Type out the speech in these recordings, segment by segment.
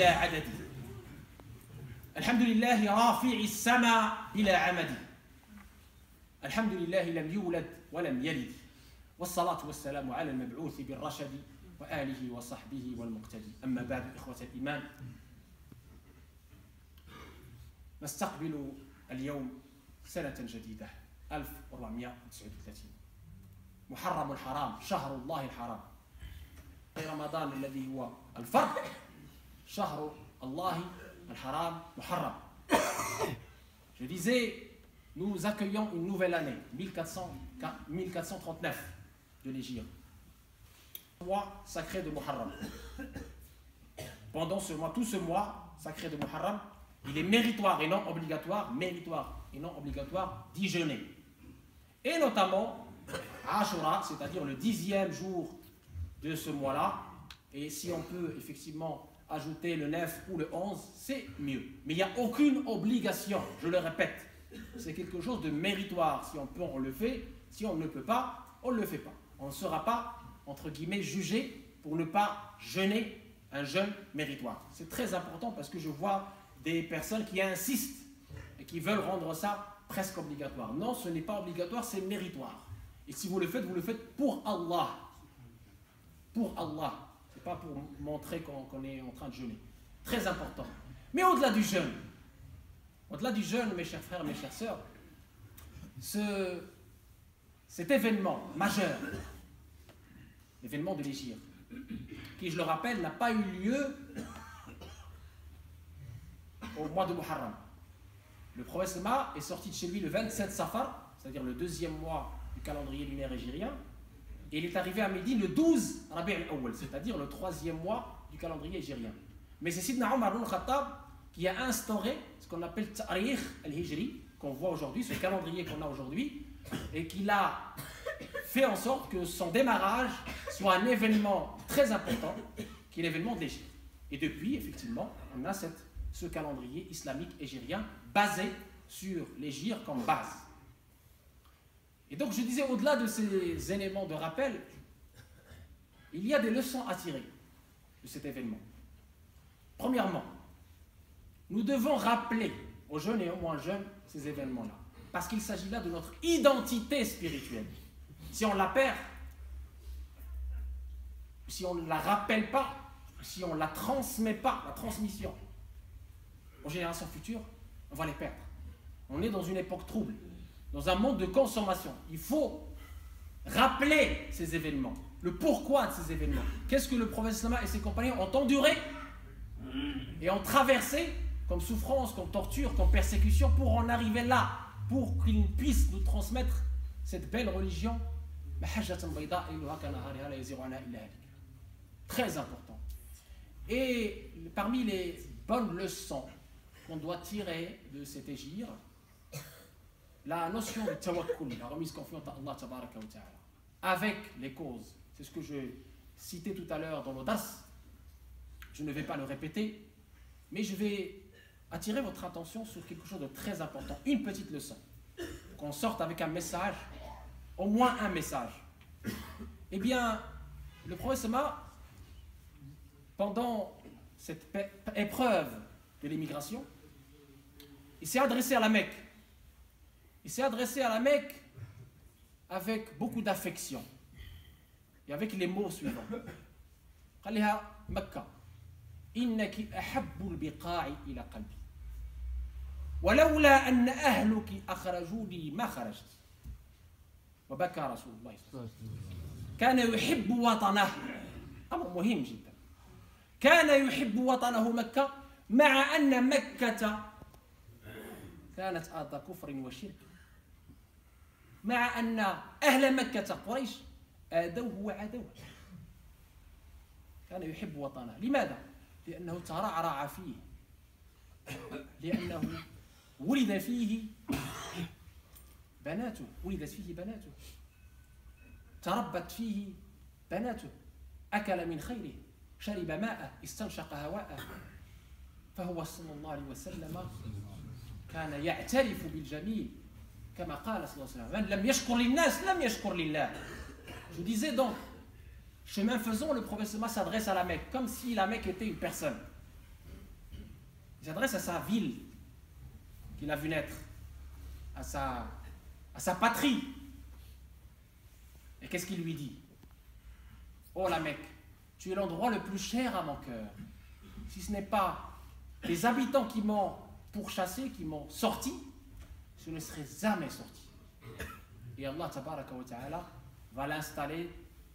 عددي الحمد لله رافع السماء إلى عمدي الحمد لله لم يولد ولم يلد والصلاة والسلام على المبعوث بالرشد وآله وصحبه والمقتدي أما بعد إخوة الإيمان نستقبل اليوم سنة جديدة 1439 محرم الحرام شهر الله الحرام رمضان الذي هو الفرد شهر الله الحرام محرم. Je disais, nous accueillons une nouvelle année, 1439 de l'Hégire, mois sacré de Muharram. Pendant ce mois, tout ce mois sacré de Muharram, il est méritoire et non obligatoire d'y jeûner. Et notamment Ashura, c'est-à-dire le 10e jour de ce mois-là, et si on peut effectivement ajouter le 9 ou le 11, c'est mieux. Mais il n'y a aucune obligation, je le répète. C'est quelque chose de méritoire. Si on peut, on le fait. Si on ne peut pas, on ne le fait pas. On ne sera pas, entre guillemets, jugé pour ne pas jeûner un jeûne méritoire. C'est très important parce que je vois des personnes qui insistent et qui veulent rendre ça presque obligatoire. Non, ce n'est pas obligatoire, c'est méritoire. Et si vous le faites pour Allah. Pour Allah. Ce n'est pas pour montrer qu'on est en train de jeûner. Très important. Mais au-delà du jeûne, mes chers frères, mes chères sœurs, cet événement majeur, l'événement de l'Hégire, qui, je le rappelle, n'a pas eu lieu au mois de Muharram. Le prophète est sorti de chez lui le 27 Safar, c'est-à-dire le 2e mois du calendrier lunaire hégirien, et il est arrivé à Médine le 12 Rabi' al-Awwal, c'est-à-dire le 3e mois du calendrier hégirien. Mais c'est Sidna Omar ibn Khattab qui a instauré ce qu'on appelle Tarikh al-Hijri, qu'on voit aujourd'hui, ce calendrier qu'on a aujourd'hui, et qu'il a fait en sorte que son démarrage soit un événement très important, qui est l'événement de l'Hégire. Et depuis, effectivement, on a ce calendrier islamique hégirien basé sur l'Hégire comme base. Et donc, je disais, au-delà de ces éléments de rappel, il y a des leçons à tirer de cet événement. Premièrement, nous devons rappeler aux jeunes et aux moins jeunes ces événements-là, parce qu'il s'agit là de notre identité spirituelle. Si on la perd, si on ne la rappelle pas, si on ne la transmet pas, la transmission aux générations futures, on va les perdre. On est dans une époque trouble, dans un monde de consommation. Il faut rappeler ces événements, le pourquoi de ces événements. Qu'est-ce que le prophète et ses compagnons ont enduré et ont traversé comme souffrance, comme torture, comme persécution pour en arriver là, pour qu'ils puissent nous transmettre cette belle religion. Très important. Et parmi les bonnes leçons qu'on doit tirer de cet hégire, la notion de tawakkul, la remise confiante à Allah tabaraka wa ta'ala, avec les causes. C'est ce que je citais tout à l'heure dans l'audace. Je ne vais pas le répéter, mais je vais attirer votre attention sur quelque chose de très important, une petite leçon, qu'on sorte avec un message, au moins un message. Eh bien, le prophète, pendant cette épreuve de l'immigration, il s'est adressé à la Mecque. Il s'est adressé à la Mecque avec beaucoup d'affection et avec les mots suivants. قالها مكة إنك أحب البقاع إلى قلبي ولولا أن أهلك أخرجوني ما خرجت وبكى رسول الله صلى الله عليه وسلم كان يحب وطنه أمر مهم جدا كان يحب وطنه مكة مع أن مكة كانت أرض كفر وشرك مع أن أهل مكة قريش آذوه وعدوه كان يحب وطنه. لماذا؟ لأنه ترعرع فيه، لأنه ولدت فيه بناته، تربت فيه بناته، أكل من خيره، شرب ماءه، استنشق هواءه، فهو صلى الله عليه وسلم كان يعترف بالجميل كما قال صلى الله عليه وسلم من لم يشكر للناس لم يشكر لله. Je disais donc, chemin faisant, le prophète s'adresse à la Mecque comme si la Mecque était une personne. Il s'adresse à sa ville qu'il a vu naître, à sa patrie. Et qu'est-ce qu'il lui dit? Oh la Mecque, tu es l'endroit le plus cher à mon cœur. Si ce n'est pas les habitants qui m'ont pourchassé, qui m'ont sorti, je ne serais jamais sorti. Et Allah tabaraka wa ta'ala va l'installer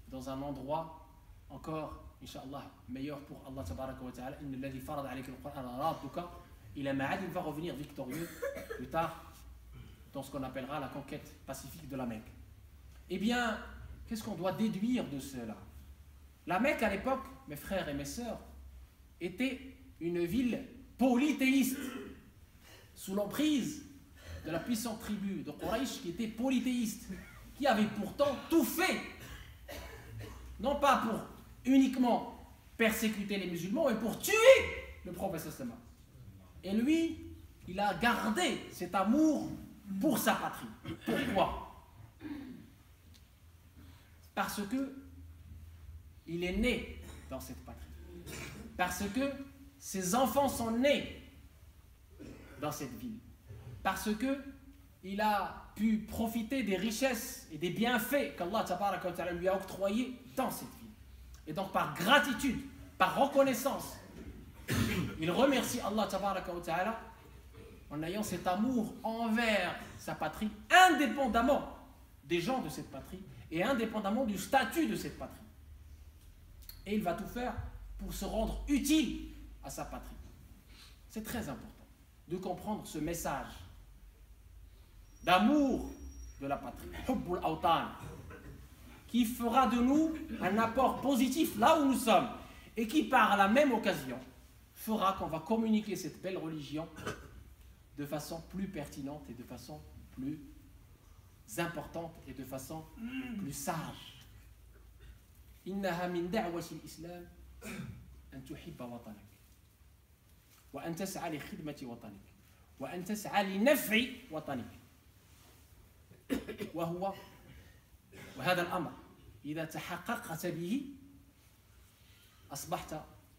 dans un endroit encore, Inch'Allah, meilleur pour Allah tabaraka wa ta'ala. Inna alladhi farada alayka al-Qur'an radduka ila ma'ad, il va revenir victorieux plus tard dans ce qu'on appellera la conquête pacifique de la Mecque. Eh bien, qu'est-ce qu'on doit déduire de cela? La Mecque à l'époque, mes frères et mes sœurs, était une ville polythéiste, sous l'emprise de la puissante tribu de Quraysh qui était polythéiste, qui avait pourtant tout fait, non pas pour uniquement persécuter les musulmans, mais pour tuer le prophète sallallahu alayhi wa sallam. Et lui, il a gardé cet amour pour sa patrie. Pourquoi? Parce que il est né dans cette patrie. Parce que ses enfants sont nés dans cette ville. Parce que il a pu profiter des richesses et des bienfaits qu'Allah tabaraka wa ta'ala lui a octroyés dans cette ville. Et donc par gratitude, par reconnaissance, il remercie Allah tabaraka wa ta'ala en ayant cet amour envers sa patrie, indépendamment des gens de cette patrie et indépendamment du statut de cette patrie. Et il va tout faire pour se rendre utile à sa patrie. C'est très important de comprendre ce message d'amour de la patrie, Hubbul Awtan, qui fera de nous un apport positif là où nous sommes et qui par la même occasion fera qu'on va communiquer cette belle religion de façon plus pertinente et de façon plus importante et de façon plus sage. إنها من دعوة الإسلام أن تحب وطنك وأن تسعى لخدمة وطنك وأن تسعى لنفع وطنك وهذا الأمر إذا تحققت به أصبحت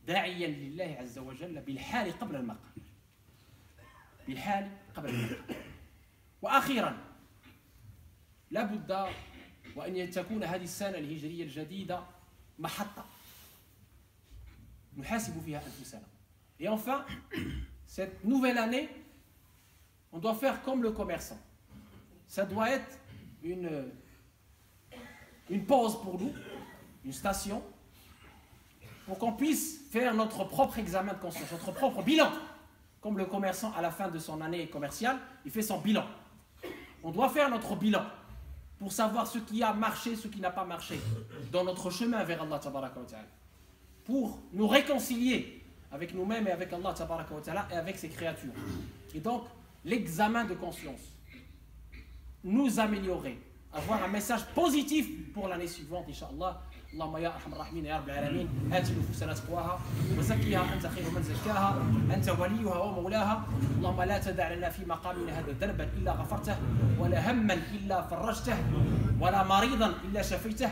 داعيا لله عز وجل بالحال قبل المقال بالحال قبل المقال. وأخيرا لا بد وأن تكون هذه السنة الهجرية الجديدة محطة نحاسب فيها أنفسنا. Et enfin, cette nouvelle année, on doit faire comme le commerçant. Ça doit être une pause pour nous, une station, pour qu'on puisse faire notre propre examen de conscience, notre propre bilan. Comme le commerçant, à la fin de son année commerciale, il fait son bilan. On doit faire notre bilan pour savoir ce qui a marché, ce qui n'a pas marché dans notre chemin vers Allah tabaraka wa ta'ala, pour nous réconcilier avec nous-mêmes et avec Allah tabaraka wa ta'ala et avec ses créatures. Et donc, l'examen de conscience, nous améliorer, avoir un message positif pour l'année suivante, Inch'Allah. اللهم يا ارحم الراحمين يا رب العالمين آت نفوسنا تقواها وزكها انت خير من زكاها انت وليها ومولاها. اللهم لا تدع لنا في مقامنا هذا ذنبا الا غفرته ولا هما الا فرجته ولا مريضا الا شفيته.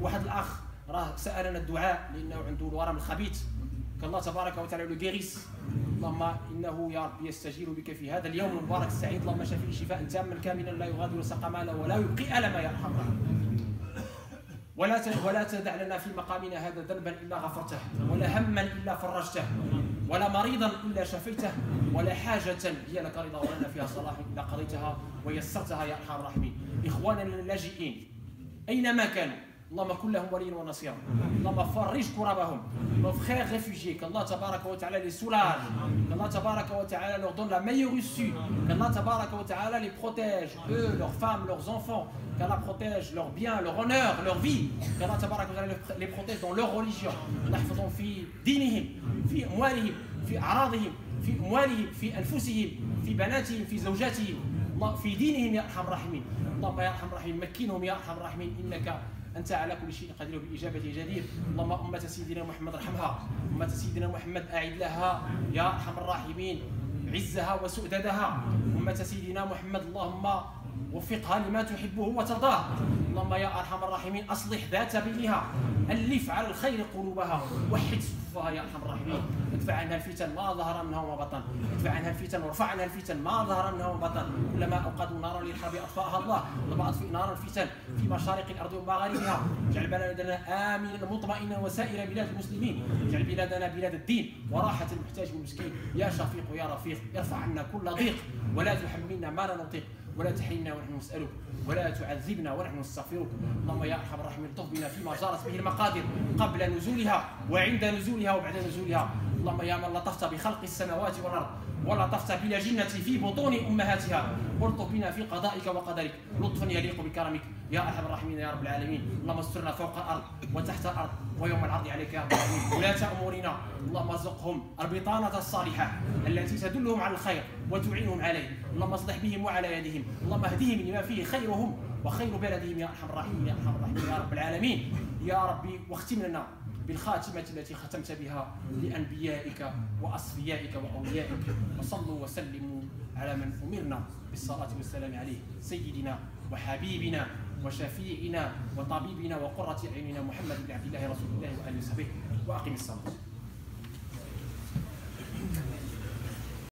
واحد الاخ راه سالنا الدعاء لانه عنده الورم الخبيث كالله تبارك وتعالى له جيريس. اللهم انه يا رب يستجير بك في هذا اليوم المبارك السعيد. اللهم شفيه شفاء تاما كاملا لا يغادر سقما ولا يبقي الما يا ارحم الراحمين. ولا تدع لنا في مقامنا هذا ذنبا الا غفرته ولا هما الا فرجته ولا مريضا الا شفيته ولا حاجه هي لك رضا ولنا فيها صلاح الا قضيتها ويسرتها يا ارحم الراحمين. اخواننا اللاجئين اينما كانوا اللهم كن لهم وليا ونصيرا. اللهم فرج كربهم. Nos frères réfugiés, qu'Allah tabaraka wa ta'ala les soulage, qu'Allah tabaraka wa ta'ala leur donne la meilleure issue, qu'Allah tabaraka wa ta'ala les protège, eux, leurs femmes, leurs enfants, qu'Allah protège leurs biens, leur honneur, leur vie, qu'Allah tabaraka wa ta'ala les protège dans leur religion. نحفظهم في دينهم في أموالهم في أعراضهم في أموالهم في أنفسهم في بناتهم في زوجاتهم في دينهم يا أرحم الراحمين. اللهم يا أرحم الراحمين مكنهم يا أرحم الراحمين إنك أنت على كل شيء قدير وبإجابة جدير. اللهم أمة سيدنا محمد ارحمها، أمة سيدنا محمد أعد لها يا أرحم الراحمين عزها وسؤددها. أمة سيدنا محمد اللهم وفقها لما تحبه وترضاه. اللهم يا أرحم الراحمين أصلح ذات بينها، ألف على الخير قلوبها، وحد صفوفها يا أرحم الراحمين. ادفع عنها الفتن ما ظهر منها وما بطن، ادفع عنها الفتن وارفع عنها الفتن ما ظهر منها وما بطن. كلما اوقدوا نارا للحرب اطفاها الله، اللهم اطفئ نار الفتن في مشارق الارض ومغاربها، اجعل بلدنا امنا مطمئنا وسائر بلاد المسلمين، اجعل بلادنا بلاد الدين وراحه المحتاج والمسكين. يا شفيق يا رفيق ارفع عنا كل ضيق، ولا تحملنا ما لا نطيق، ولا تحرمنا ونحن نسألك، ولا تعذبنا ونحن نستغفرك. اللهم يا ارحم الراحمين الطف بنا فيما جرت به المقادير قبل نزولها وعند نزولها وبعد نزولها. اللهم يا من لطفت بخلق السماوات والارض ولطفت بالاجنه في بطون امهاتها، والطف بنا في قضائك وقدرك لطفا يليق بكرمك يا ارحم الراحمين يا رب العالمين. اللهم استرنا فوق الارض وتحت الارض ويوم العرض عليك يا رب العالمين. ولاة امورنا اللهم ارزقهم البطانه الصالحه التي تدلهم على الخير وتعينهم عليه. اللهم اصلح بهم وعلى يدهم، اللهم اهدهم لما فيه خيرهم وخير بلدهم يا ارحم الراحمين يا ارحم الراحمين يا رب العالمين. يا ربي واختم لنا بالخاتمة التي ختمت بها لأنبيائك وأصفيائك وأوليائك، وصلوا وسلموا على من أمرنا بالصلاة والسلام عليه، سيدنا وحبيبنا وشفيعنا وطبيبنا وقرة أعيننا محمد بن عبد الله رسول الله وآله وصحبه. وأقم الصلاة.